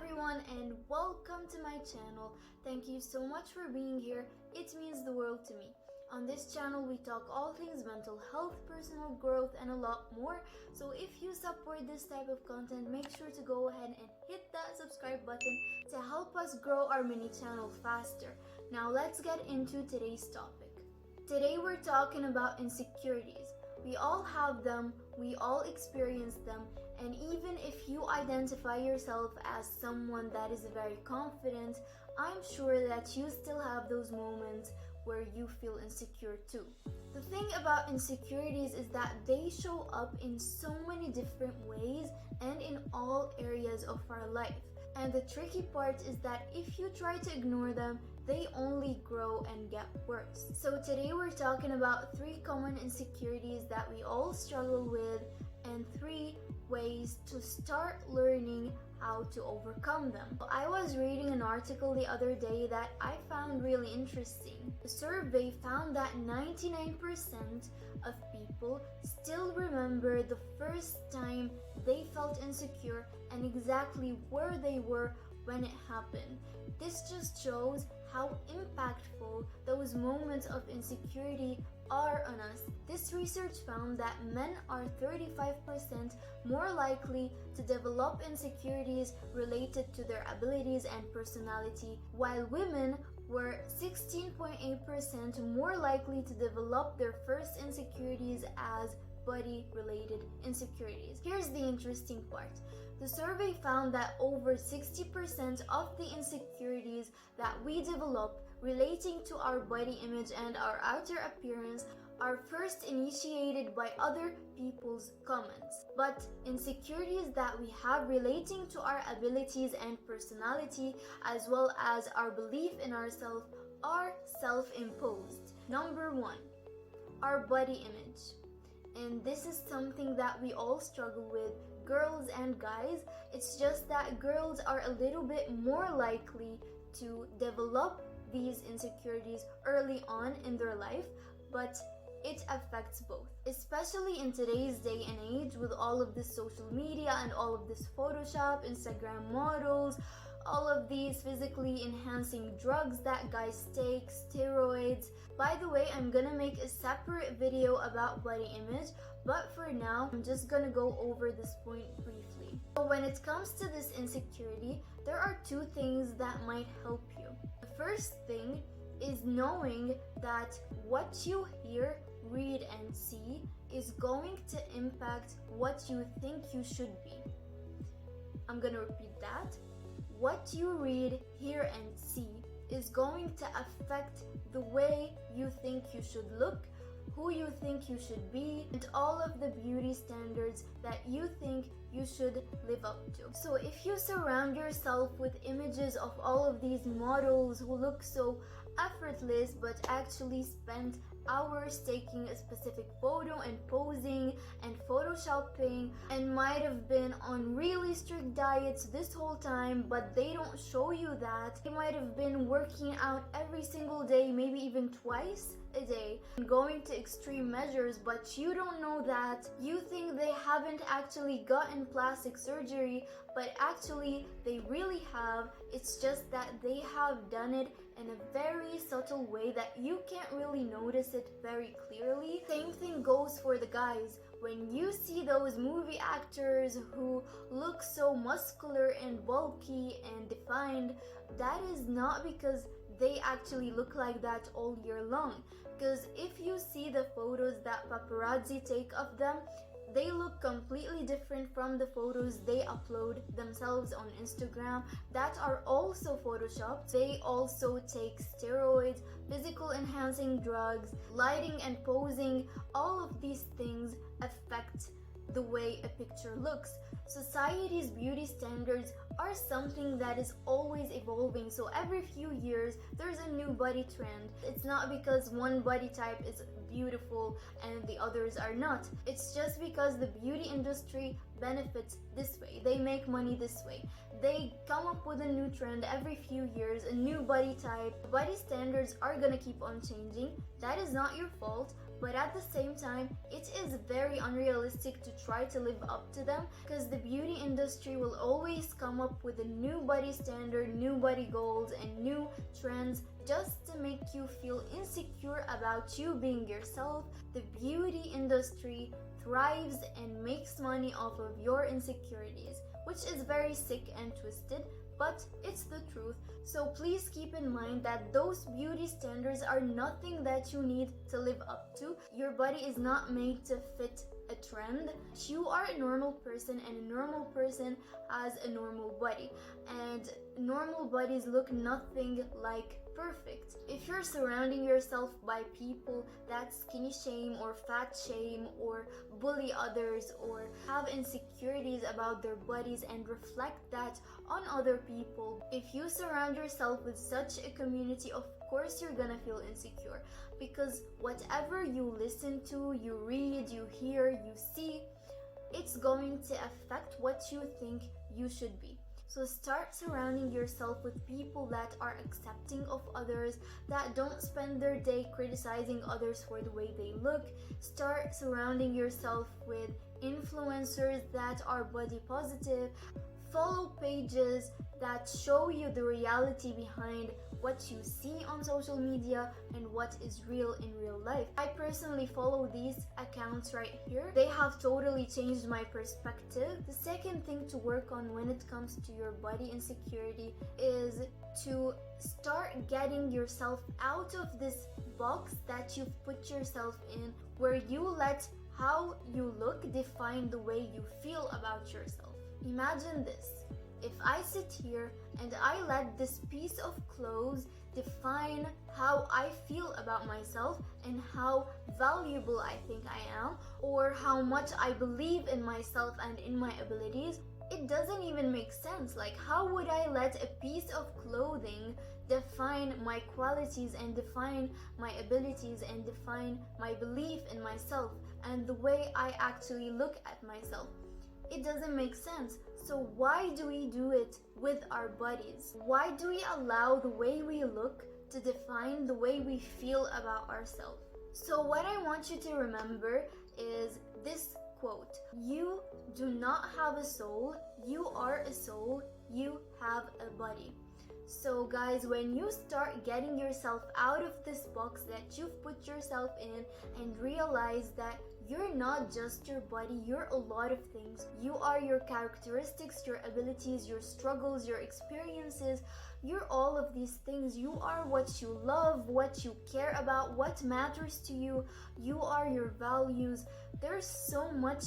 everyone and welcome to my channel. Thank you so much for being here. It means the world to me. On this channel we talk all things mental health, personal growth and a lot more. So if you support this type of content, make sure to go ahead and hit that subscribe button to help us grow our mini channel faster. Now let's get into today's topic. Today we're talking about insecurities. We all have them, we all experience them, and even if you identify yourself as someone that is very confident, I'm sure that you still have those moments where you feel insecure too. The thing about insecurities is that they show up in so many different ways and in all areas of our life. And the tricky part is that if you try to ignore them, they only grow and get worse. So today we're talking about 3 common insecurities that we all struggle with and 3 ways to start learning how to overcome them. I was reading an article the other day that I found really interesting. The survey found that 99% of people still remember the first time they felt insecure and exactly where they were when it happened. This just shows how impactful those moments of insecurity are on us. This research found that men are 35% more likely to develop insecurities related to their abilities and personality, while women were 16.8% more likely to develop their first insecurities as body-related insecurities. Here's the interesting part. The survey found that over 60% of the insecurities that we develop relating to our body image and our outer appearance are first initiated by other people's comments. But insecurities that we have relating to our abilities and personality, as well as our belief in ourselves, are self-imposed. Number 1, our body image. And this is something that we all struggle with, girls and guys. It's just that girls are a little bit more likely to develop these insecurities early on in their life, but it affects both. Especially in today's day and age with all of this social media and all of this Photoshop, Instagram models, all of these physically enhancing drugs that guys take, steroids. By the way, I'm gonna make a separate video about body image, but for now, I'm just gonna go over this point briefly. So when it comes to this insecurity, there are 2 things that might help you. The first thing is knowing that what you hear, read, and see is going to impact what you think you should be. I'm gonna repeat that. What you read, hear, and see is going to affect the way you think you should look, who you think you should be, and all of the beauty standards that you think you should live up to. So if you surround yourself with images of all of these models who look so effortless but actually spend hours taking a specific photo and posing and photoshopping and might have been on really strict diets this whole time, but they don't show you that. They might have been working out every single day, maybe even twice a day, and going to extreme measures, but you don't know that. You think they haven't actually gotten plastic surgery, but actually they really have. It's just that they have done it in a very subtle way that you can't really notice it very clearly. Same thing goes for the guys. When you see those movie actors who look so muscular and bulky and defined, that is not because they actually look like that all year long. Because if you see the photos that paparazzi take of them, they look completely different from the photos they upload themselves on Instagram that are also photoshopped. They also take steroids, physical enhancing drugs, lighting and posing. All of these things affect the way a picture looks. Society's beauty standards are something that is always evolving, so every few years there's a new body trend. It's not because one body type is beautiful and the others are not. It's just because the beauty industry benefits this way. They make money this way. They come up with a new trend every few years, a new body type. Body standards are gonna keep on changing. That is not your fault, but at the same time, it is very unrealistic to try to live up to them, because the beauty industry will always come up with a new body standard, new body goals, and new trends just to make you feel insecure about you being yourself. The beauty industry thrives and makes money off of your insecurities, which is very sick and twisted, but it's the truth. So please keep in mind that those beauty standards are nothing that you need to live up to. Your body is not made to fit a trend. You are a normal person, and a normal person has a normal body, and normal bodies look nothing like perfect. If you're surrounding yourself by people that skinny shame or fat shame or bully others or have insecurities about their bodies and reflect that on other people, if you surround yourself with such a community, of course you're gonna feel insecure, because whatever you listen to, you read, you hear, you see, it's going to affect what you think you should be. So start surrounding yourself with people that are accepting of others, that don't spend their day criticizing others for the way they look. Start surrounding yourself with influencers that are body positive. Follow pages that show you the reality behind what you see on social media and what is real in real life. I personally follow these accounts right here. They have totally changed my perspective. The second thing to work on when it comes to your body insecurity is to start getting yourself out of this box that you've put yourself in, where you let how you look define the way you feel about yourself. Imagine this. If I sit here and I let this piece of clothes define how I feel about myself and how valuable I think I am, or how much I believe in myself and in my abilities, it doesn't even make sense. Like, how would I let a piece of clothing define my qualities and define my abilities and define my belief in myself and the way I actually look at myself? It doesn't make sense. So why do we do it with our bodies? Why do we allow the way we look to define the way we feel about ourselves? So what I want you to remember is this quote: you do not have a soul, you are a soul, you have a body. So guys, when you start getting yourself out of this box that you've put yourself in and realize that you're not just your body, you're a lot of things. You are your characteristics, your abilities, your struggles, your experiences. You're all of these things. You are what you love, what you care about, what matters to you. You are your values. There's so much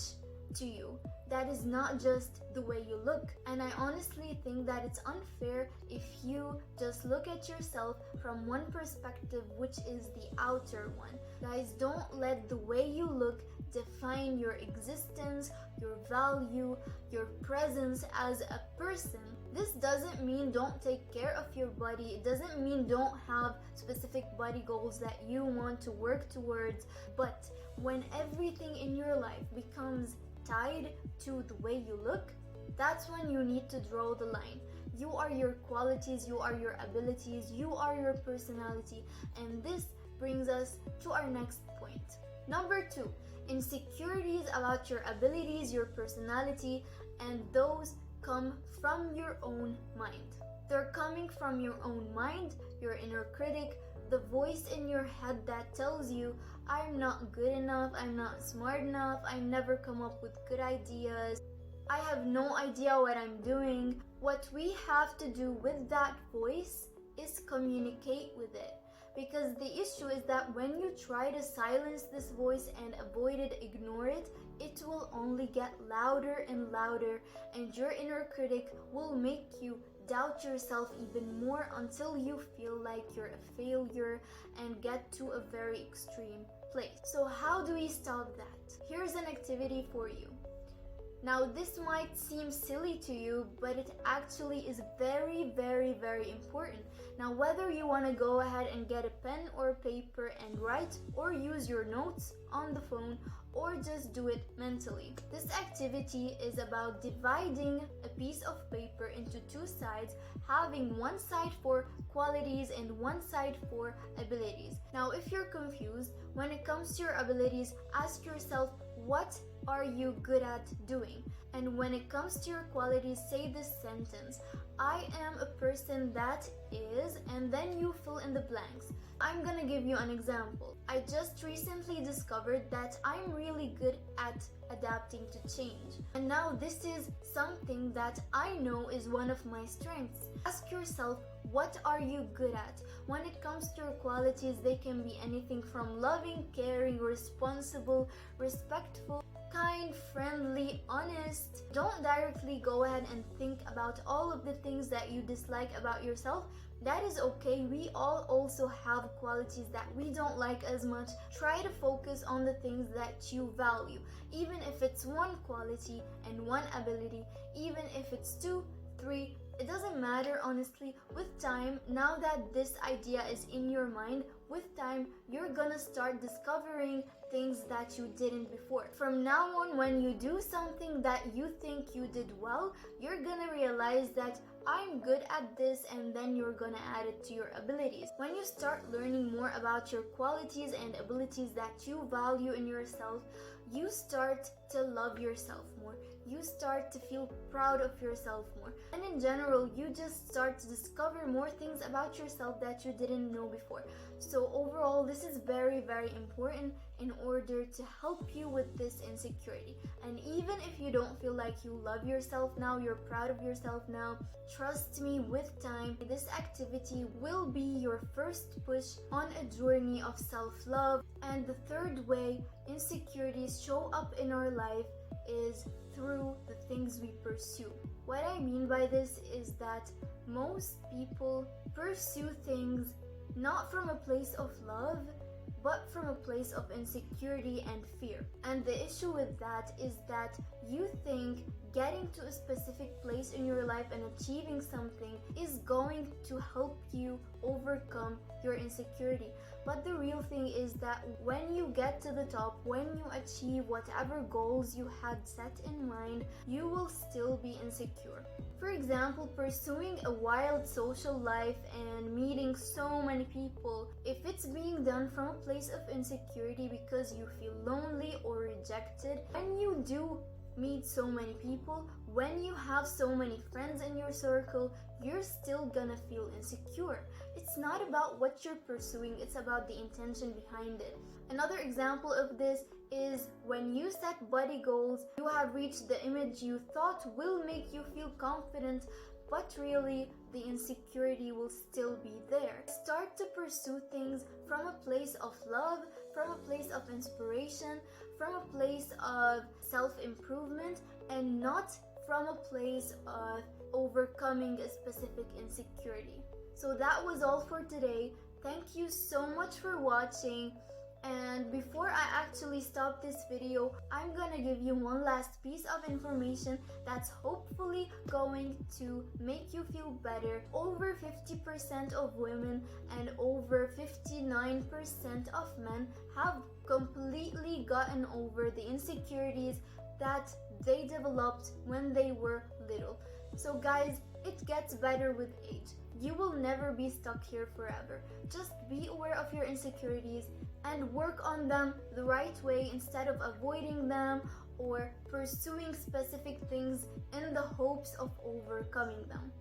to you that is not just the way you look. And I honestly think that it's unfair if you just look at yourself from one perspective, which is the outer one. Guys, don't let the way you look define your existence, your value, your presence as a person. This doesn't mean don't take care of your body. It doesn't mean don't have specific body goals that you want to work towards. But when everything in your life becomes tied to the way you look, that's when you need to draw the line. You are your qualities, you are your abilities, you are your personality. And this brings us to our next point. Number 2, insecurities about your abilities, your personality, and those come from your own mind. They're coming from your own mind, your inner critic, the voice in your head that tells you, I'm not good enough, I'm not smart enough, I never come up with good ideas, I have no idea what I'm doing. What we have to do with that voice is communicate with it. Because the issue is that when you try to silence this voice and avoid it, ignore it, it will only get louder and louder, and your inner critic will make you doubt yourself even more until you feel like you're a failure and get to a very extreme place. So how do we stop that? Here's an activity for you. Now, this might seem silly to you, but it actually is very, very, very important. Now, whether you want to go ahead and get a pen or paper and write, or use your notes on the phone, or just do it mentally. This activity is about dividing a piece of paper into 2 sides, having one side for qualities and one side for abilities. Now, if you're confused when it comes to your abilities, ask yourself, what are you good at doing? And when it comes to your qualities, say this sentence: I am a person that is, and then you fill in the blanks. I'm gonna give you an example. I just recently discovered that I'm really good at adapting to change. And now this is something that I know is one of my strengths. Ask yourself, what are you good at? When it comes to your qualities, they can be anything from loving, caring, responsible, respectful, kind, friendly, honest. Don't directly go ahead and think about all of the things that you dislike about yourself. That is okay. We all also have qualities that we don't like as much. Try to focus on the things that you value, even if it's one quality and one ability, even if it's 2, 3, it doesn't matter, honestly. With time, now that this idea is in your mind, with time, you're gonna start discovering things that you didn't before. From now on, when you do something that you think you did well, you're gonna realize that I'm good at this, and then you're gonna add it to your abilities. When you start learning more about your qualities and abilities that you value in yourself, you start to love yourself more. You start to feel proud of yourself more. And in general, you just start to discover more things about yourself that you didn't know before. So overall, this is very, very important in order to help you with this insecurity. And even if you don't feel like you love yourself now, you're proud of yourself now, trust me, with time, this activity will be your first push on a journey of self-love. And the third way insecurities show up in our life is through the things we pursue. What I mean by this is that most people pursue things not from a place of love, but from a place of insecurity and fear. And the issue with that is that you think getting to a specific place in your life and achieving something is going to help you overcome your insecurity. But the real thing is that when you get to the top, when you achieve whatever goals you had set in mind, you will still be insecure. For example, pursuing a wild social life and meeting so many people, if it's being done from a place of insecurity because you feel lonely or rejected, when you do meet so many people, when you have so many friends in your circle, you're still gonna feel insecure. It's not about what you're pursuing, it's about the intention behind it. Another example of this is when you set body goals, you have reached the image you thought will make you feel confident, but really the insecurity will still be there. Start to pursue things from a place of love, from a place of inspiration, from a place of self-improvement, and not from a place of overcoming a specific insecurity. So that was all for today. Thank you so much for watching. And before I actually stop this video, I'm gonna give you one last piece of information that's hopefully going to make you feel better. Over 50% of women and over 59% of men have completely gotten over the insecurities that they developed when they were little. So guys, it gets better with age. You will never be stuck here forever. Just be aware of your insecurities and work on them the right way instead of avoiding them or pursuing specific things in the hopes of overcoming them.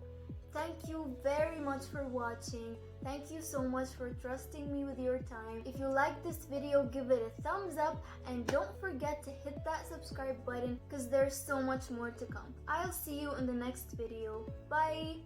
Thank you very much for watching. Thank you so much for trusting me with your time. If you like this video, give it a thumbs up and don't forget to hit that subscribe button because there's so much more to come. I'll see you in the next video. Bye!